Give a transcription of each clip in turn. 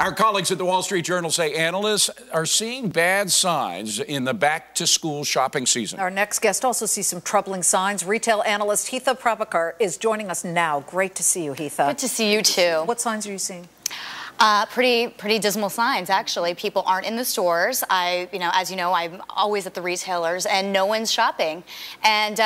Our colleagues at the Wall Street Journal say analysts are seeing bad signs in the back-to-school shopping season. Our next guest also sees some troubling signs. Retail analyst Hitha Prabhakar is joining us now. Great to see you, Hitha. Good to see you, too. What signs are you seeing? Pretty dismal signs, actually. People aren't in the stores. As you know, I'm always at the retailers, and no one's shopping. And,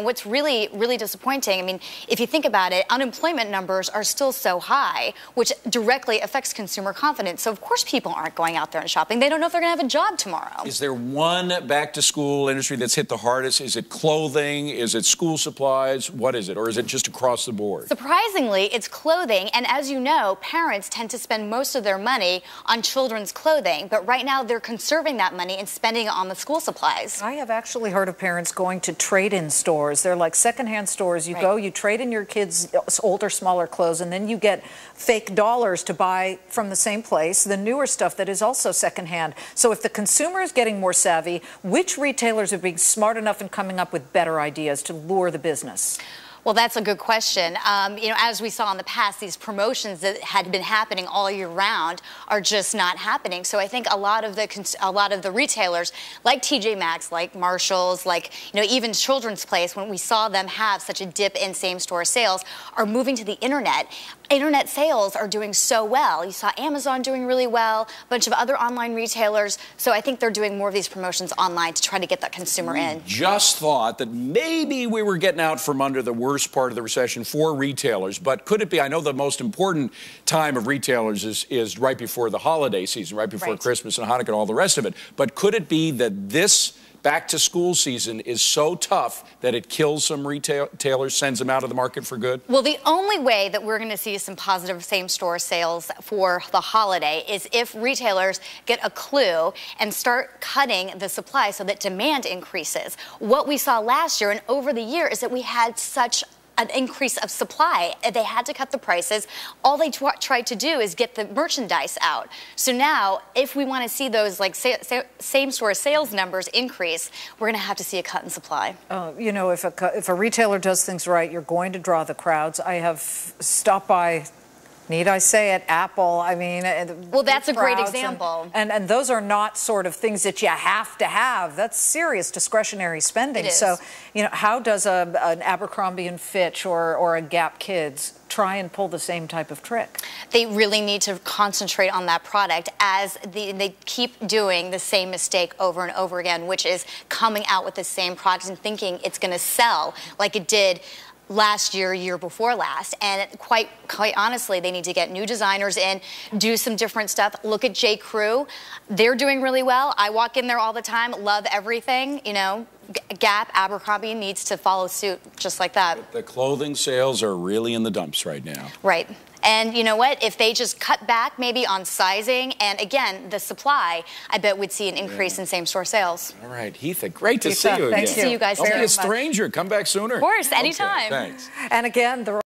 what's really disappointing, I mean, if you think about it, unemployment numbers are still so high, which directly affects consumer confidence. So, of course, people aren't going out there and shopping. They don't know if they're going to have a job tomorrow. Is there one back-to-school industry that's hit the hardest? Is it clothing? Is it school supplies? What is it? Or is it just across the board? Surprisingly, it's clothing. And as you know, parents tend to spend most of their money on children's clothing, but right now they're conserving that money and spending it on the school supplies. I have actually heard of parents going to trade-in stores. They're like secondhand stores. You go, you trade in your kids' older, smaller clothes, and then you get fake dollars to buy from the same place the newer stuff that is also secondhand. So if the consumer is getting more savvy, which retailers are being smart enough and coming up with better ideas to lure the business? Well, that's a good question. As we saw in the past, these promotions that had been happening all year round are just not happening. So I think a lot of the retailers, like TJ Maxx, like Marshalls, like even Children's Place, when we saw them have such a dip in same-store sales, are moving to the internet. Internet sales are doing so well. You saw Amazon doing really well, a bunch of other online retailers. So I think they're doing more of these promotions online to try to get that consumer in. Just thought that maybe we were getting out from under the worst part of the recession for retailers, but could it be? I know the most important time of retailers is right before the holiday season, right before Christmas and Hanukkah and all the rest of it. But could it be that this back-to-school season is so tough that it kills some retailers, sends them out of the market for good? Well, the only way that we're going to see some positive same-store sales for the holiday is if retailers get a clue and start cutting the supply so that demand increases. What we saw last year and over the year is that we had such an increase of supply. They had to cut the prices. All they tried to do is get the merchandise out. So now, if we want to see those same-store sales numbers increase, we're going to have to see a cut in supply. If a retailer does things right, you're going to draw the crowds. I have stopped by, need I say it, Apple. I mean, well, that's a great example. And those are not sort of things that you have to have. That's serious discretionary spending. It is. So, how does an Abercrombie and Fitch or a Gap Kids try and pull the same type of trick? They really need to concentrate on that product as they keep doing the same mistake over and over again, which is coming out with the same product and thinking it's going to sell like it did last year before last. And quite honestly, they need to get new designers in, do some different stuff. Look at J. Crew. They're doing really well. I walk in there all the time, love everything. Gap, Abercrombie needs to follow suit just like that. The clothing sales are really in the dumps right now. Right. And you know what? If they just cut back maybe on sizing and, again, the supply, I bet we'd see an increase in same-store sales. All right, Hitha, great to see you again. Thank you. See you guys Don't very be a stranger. Come back sooner. Of course, anytime. Okay, thanks. And again, the